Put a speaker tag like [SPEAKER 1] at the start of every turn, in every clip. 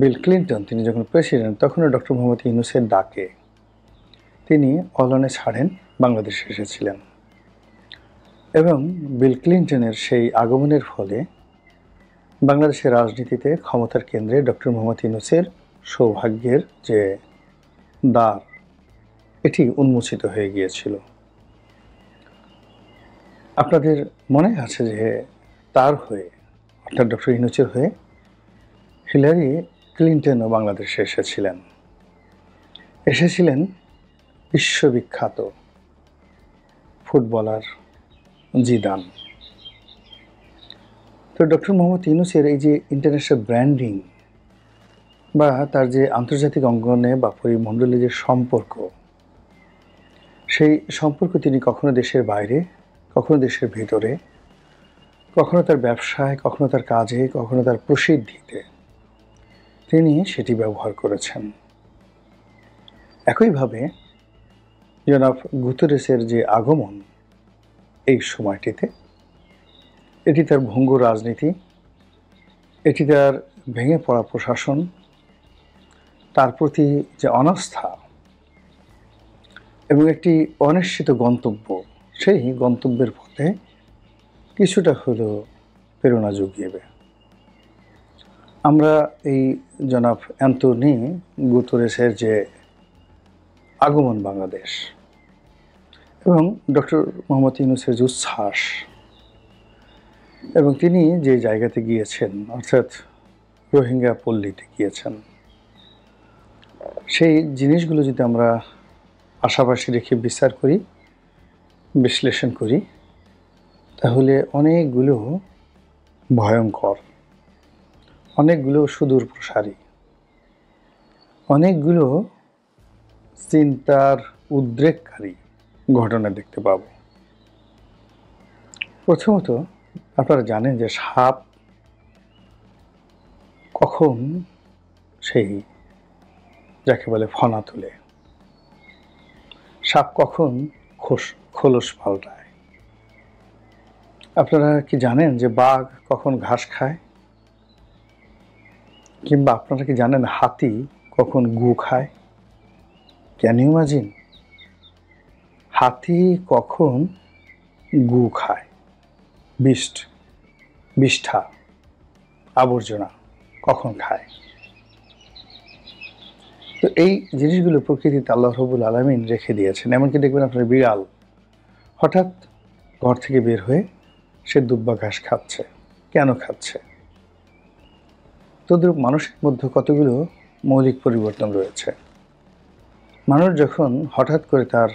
[SPEAKER 1] Bill Clinton তিনি যখন president তখনও ডক্টর মোহাম্মদ ইউনূসের ডাকে তিনি অলনে ছাড়েন বাংলাদেশে এসেছিলেন এবং বিল ক্লিন্টনের সেই আগমনের ফলে বাংলাদেশের রাজনীতিতে ক্ষমতার কেন্দ্রে ডক্টর মোহাম্মদ ইউনূসের সৌভাগ্যের যে দ্বার এটি উন্মোচিত হয়ে গিয়েছিল। আপনাদের মনে আছে যে তার হয়ে অর্থাৎ ডক্টর ইউনূসের হয়ে হিলারি ক্লিন্টনও বাংলাদেশে এসেছিলেন বিশ্ববিখ্যাত ফুটবলার জিদান। তো ডক্টর মোহাম্মদ ইউনূসের এই যে ইন্টারন্যাশনাল ব্র্যান্ডিং বা তার যে আন্তর্জাতিক অঙ্গনে বা পরিমণ্ডলে যে সম্পর্ক, সেই সম্পর্ক তিনি কখনো দেশের বাইরে, কখনো দেশের ভিতরে, কখনো তার ব্যবসায়, কখনো তার কাজে, কখনো তার প্রসিদ্ধিতে তিনি সেটি ব্যবহার করেছেন। একইভাবে জনাব গুতেরেসের যে আগমন এই সময়টিতে, এটি তার ভঙ্গুর রাজনীতি, এটি তার ভেঙে পড়া প্রশাসন, তার প্রতি যে অনাস্থা এবং একটি অনিশ্চিত গন্তব্য, সেই গন্তব্যের পথে কিছুটা হলেও প্রেরণা জুগিয়েবে। আমরা এই জনাব অ্যান্তনি গুতেরেসের যে আগমন বাংলাদেশ এবং ডক্টর মোহাম্মদ ইউনূসের যে উচ্ছ্বাস এবং তিনি যে জায়গাতে গিয়েছেন অর্থাৎ রোহিঙ্গা পল্লীতে গিয়েছেন, সেই জিনিসগুলো যদি আমরা পাশাপাশি রেখে বিচার করি, বিশ্লেষণ করি, তাহলে অনেকগুলো ভয়ঙ্কর, অনেকগুলো সুদূর প্রসারী, অনেকগুলো চিন্তার উদ্রেককারী ঘটনা দেখতে পাব। প্রথমত আপনারা জানেন যে সাপ কখন সেই যাকে বলে ফনা তোলে, সাপ কখন খোলস পাল্টায়। আপনারা কি জানেন যে বাঘ কখন ঘাস খায়? কিংবা আপনারা কি জানেন হাতি কখন গু খায়? Can you imagine? হাতি কখন গু খায়, বিষ্ঠা আবর্জনা কখন খায়? তো এই জিনিসগুলো প্রকৃতিতে আল্লাহ রাব্বুল আলামিন রেখে দিয়েছেন। এমনকি দেখবেন আপনার বিড়াল হঠাৎ ঘর থেকে বের হয়ে সে দুব্বা ঘাস খাচ্ছে। কেন খাচ্ছে? তদ্রূপ মানুষের মধ্যে কতগুলো মৌলিক পরিবর্তন রয়েছে। মানুষ যখন হঠাৎ করে তার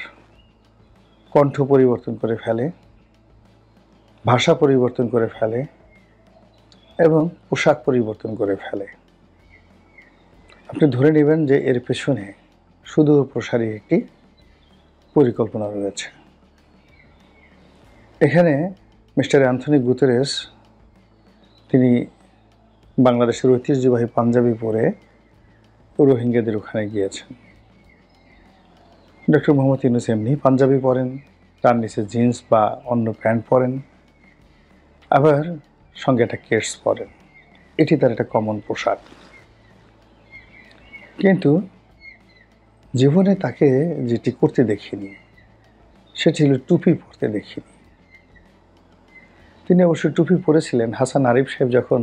[SPEAKER 1] কণ্ঠ পরিবর্তন করে ফেলে, ভাষা পরিবর্তন করে ফেলে এবং পোশাক পরিবর্তন করে ফেলে, আপনি ধরে নেবেন যে এর পেছনে সুদূর প্রসারী একটি পরিকল্পনা রয়েছে। এখানে মিস্টার অ্যান্থনি গুতেরেস তিনি বাংলাদেশের ঐতিহ্যবাহী পাঞ্জাবি পরে রোহিঙ্গাদের ওখানে গিয়েছেন। ডক্টর মোহাম্মদ ইউনূস এমনি পাঞ্জাবি পরেন, তার নিচে জিন্স বা অন্য প্যান্ট পরেন, আবার সঙ্গে একটা কেটস পরেন। এটি তার একটা কমন পোশাক। কিন্তু জীবনে তাকে যেটি করতে দেখিনি সেটি হলো টুপি পরতে দেখিনি। তিনি অবশ্য টুপি পরেছিলেন। হাসান আরিফ সাহেব যখন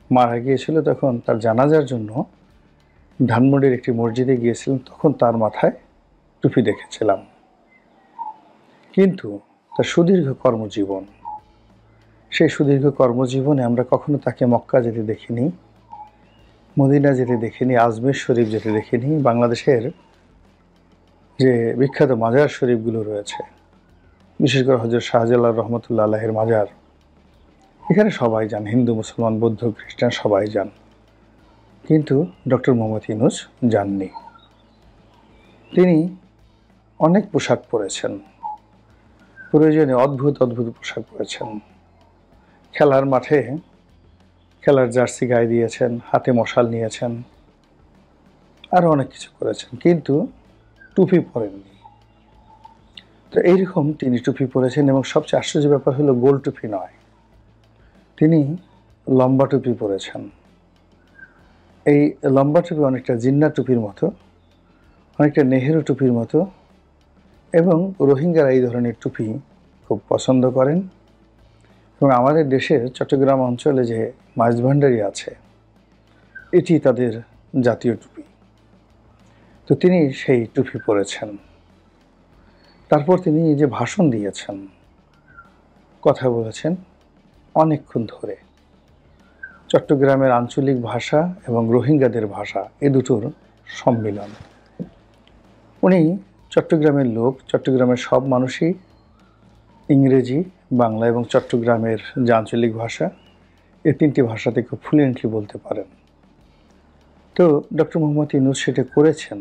[SPEAKER 1] মারা গিয়েছিল তখন তার জানাজার জন্য ধানমন্ডির একটি মসজিদে গিয়েছিলেন, তখন তার মাথায় টুপি দেখেছিলাম। কিন্তু তার সুদীর্ঘ কর্মজীবন, সেই সুদীর্ঘ কর্মজীবনে আমরা কখনো তাকে মক্কা যেতে দেখিনি, মদিনা যেতে দেখিনি, আজমির শরীফ যেতে দেখিনি। বাংলাদেশের যে বিখ্যাত মাজার শরীফগুলো রয়েছে, বিশেষ করে হযরত শাহজালাল রহমতুল্লাহ আলাইহির মাজার, এখানে সবাই যান, হিন্দু, মুসলমান, বৌদ্ধ, খ্রিস্টান সবাই যান, কিন্তু ডক্টর মোহাম্মদ ইউনূস যাননি। তিনি অনেক পোশাক পরেছেন, প্রয়োজনে অদ্ভুত অদ্ভুত পোশাক পরেছেন। খেলার মাঠে খেলার জার্সি গায়ে দিয়েছেন, হাতে মশাল নিয়েছেন, আরও অনেক কিছু করেছেন, কিন্তু টুপি পরেননি। তো এইরকম তিনি টুপি পরেছেন এবং সবচেয়ে আশ্চর্য ব্যাপার হলো গোল টুপি নয়, তিনি লম্বা টুপি পরেছেন এই লম্বা টুপি অনেকটা জিন্না টুপির মতো, অনেকটা নেহেরু টুপির মতো, এবং রোহিঙ্গারা এই ধরনের টুপি খুব পছন্দ করেন। এবং আমাদের দেশের চট্টগ্রাম অঞ্চলে যে মাইজভান্ডারি আছে, এটি তাদের জাতীয় টুপি। তো তিনি সেই টুপি পরেছেন। তারপর তিনি যে ভাষণ দিয়েছেন, কথা বলেছেন অনেকক্ষণ ধরে। চট্টগ্রামের আঞ্চলিক ভাষা এবং রোহিঙ্গাদের ভাষা এ দুটোর সম্মিলন। উনি চট্টগ্রামের লোক, চট্টগ্রামের সব মানুষই ইংরেজি, বাংলা এবং চট্টগ্রামের যে আঞ্চলিক ভাষা, এই তিনটি ভাষাতে খুব ফ্লুয়েন্টলি বলতে পারেন। তো ডক্টর মোহাম্মদ ইউনূস সেটা করেছেন,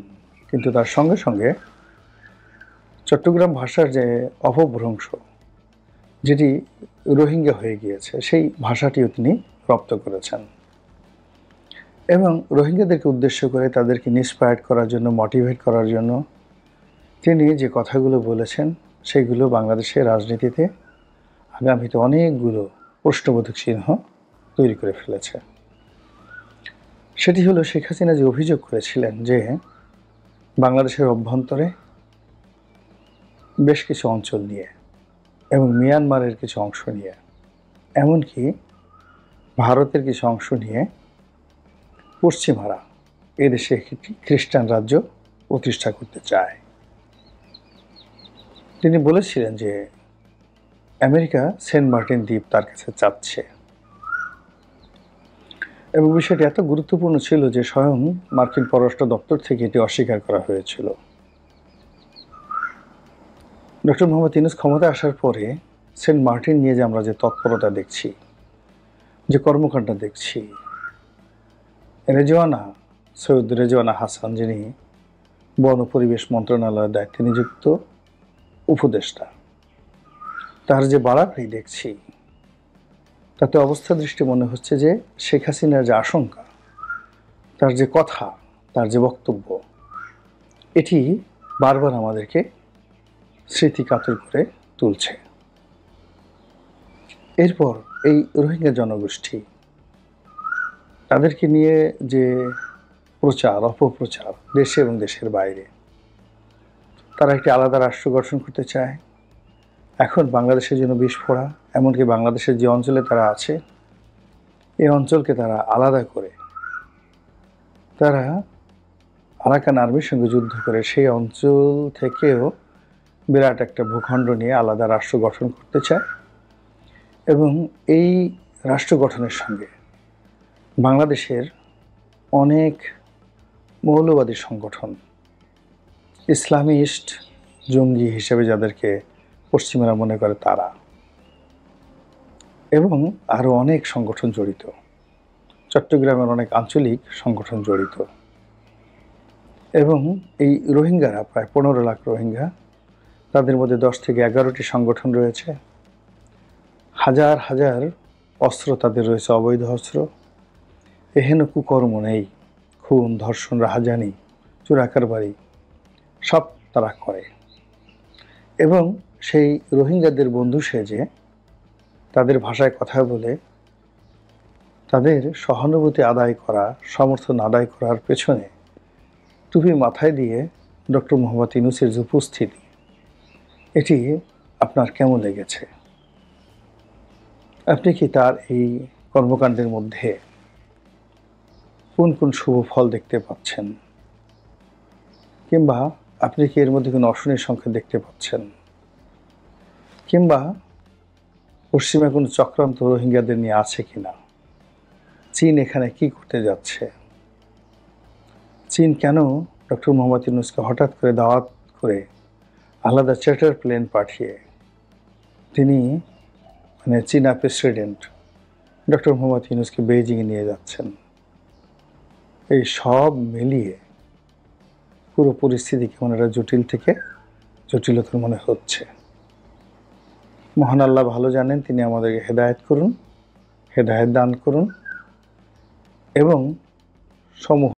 [SPEAKER 1] কিন্তু তার সঙ্গে সঙ্গে চট্টগ্রাম ভাষার যে অপভ্রংশ, যেটি রোহিঙ্গা হয়ে গিয়েছে, সেই ভাষাটিও তিনি রপ্ত করেছেন। এবং রোহিঙ্গাদেরকে উদ্দেশ্য করে তাদেরকে ইন্সপায়ার্ড করার জন্য, মোটিভেট করার জন্য তিনি যে কথাগুলো বলেছেন, সেগুলো বাংলাদেশের রাজনীতিতে আগামীতে অনেকগুলো প্রশ্নবোধক চিহ্ন তৈরি করে ফেলেছে। সেটি হলো শেখ হাসিনা যে অভিযোগ করেছিলেন যে বাংলাদেশের অভ্যন্তরে বেশ কিছু অঞ্চল নিয়ে এবং মিয়ানমারের কিছু অংশ নিয়ে, এমনকি ভারতের কিছু অংশ নিয়ে পশ্চিমারা এদেশে একটি খ্রিস্টান রাজ্য প্রতিষ্ঠা করতে চায়। তিনি বলেছিলেন যে আমেরিকা সেন্ট মার্টিন দ্বীপ তার কাছে চাচ্ছে, এবং বিষয়টি এত গুরুত্বপূর্ণ ছিল যে স্বয়ং মার্কিন পররাষ্ট্র দপ্তর থেকে এটি অস্বীকার করা হয়েছিল। ডক্টর মোহাম্মদ ইউনূস ক্ষমতায় আসার পরে সেন্ট মার্টিন নিয়ে যে আমরা যে তৎপরতা দেখছি, যে কর্মকাণ্ড দেখছি, সৈয়দ রেজওয়ানা হাসান, যিনি বন ও পরিবেশ মন্ত্রণালয়ের দায়িত্বে নিযুক্ত উপদেষ্টা, তার যে বাড়াবাড়ি দেখছি, তাতে অবস্থা দৃষ্টি মনে হচ্ছে যে শেখ হাসিনার যে আশঙ্কা, তার যে কথা, তার যে বক্তব্য, এটি বারবার আমাদেরকে স্মৃতি কাতর করে তুলছে। এরপর এই রোহিঙ্গা জনগোষ্ঠী, তাদেরকে নিয়ে যে প্রচার অপপ্রচার দেশে এবং দেশের বাইরে, তারা একটি আলাদা রাষ্ট্র গঠন করতে চায়। এখন বাংলাদেশের জন্য বিস্ফোরা, এমনকি বাংলাদেশের যে অঞ্চলে তারা আছে, এই অঞ্চলকে তারা আলাদা করে, তারা আরাকান আর্মির সঙ্গে যুদ্ধ করে সেই অঞ্চল থেকেও বিরাট একটা ভূখণ্ড নিয়ে আলাদা রাষ্ট্র গঠন করতে চায়। এবং এই রাষ্ট্র গঠনের সঙ্গে বাংলাদেশের অনেক মৌলবাদী সংগঠন, ইসলামিস্ট জঙ্গি হিসেবে যাদেরকে পশ্চিমারা মনে করে, তারা এবং আরও অনেক সংগঠন জড়িত, চট্টগ্রামের অনেক আঞ্চলিক সংগঠন জড়িত। এবং এই রোহিঙ্গারা প্রায় 15 লাখ রোহিঙ্গা, তাদের মধ্যে 10 থেকে 11টি সংগঠন রয়েছে, হাজার হাজার অস্ত্র তাদের রয়েছে, অবৈধ অস্ত্র। এহেন কুকর্ম নেই, খুন, ধর্ষণ, রাহাজানি, চোরাকারবারি সব তারা করে। এবং সেই রোহিঙ্গাদের বন্ধু সেজে তাদের ভাষায় কথা বলে তাদের সহানুভূতি আদায় করা, সমর্থন আদায় করার পেছনে টুপি মাথায় দিয়ে ডক্টর মোহাম্মদ ইউনূসের যে উপস্থিতি, এটি আপনার কেমন লেগেছে? আপনি কি তার এই কর্মকাণ্ডের মধ্যে কোন কোন শুভ ফল দেখতে পাচ্ছেন, কিংবা আপনি কি এর মধ্যে কোনো অশনির সংখ্যা দেখতে পাচ্ছেন, কিংবা পশ্চিমে কোনো চক্রান্ত রোহিঙ্গাদের নিয়ে আছে কিনা? চীন এখানে কি করতে যাচ্ছে? চীন কেন ডক্টর মোহাম্মদ ইউনূসকে হঠাৎ করে দাওয়াত করে আলাদা চার্টার প্লেন পাঠিয়ে তিনি চীনা প্রেসিডেন্ট ডক্টর মোহাম্মদ ইউনূসকে বেইজিংয়ে নিয়ে যাচ্ছেন? এই সব মিলিয়ে পুরো পরিস্থিতি কেমন একটা জটিল থেকে জটিলতর মনে হচ্ছে। মহান আল্লাহ ভালো জানেন, তিনি আমাদেরকে হেদায়েত করুন, হেদায়েত দান করুন এবং সমূহ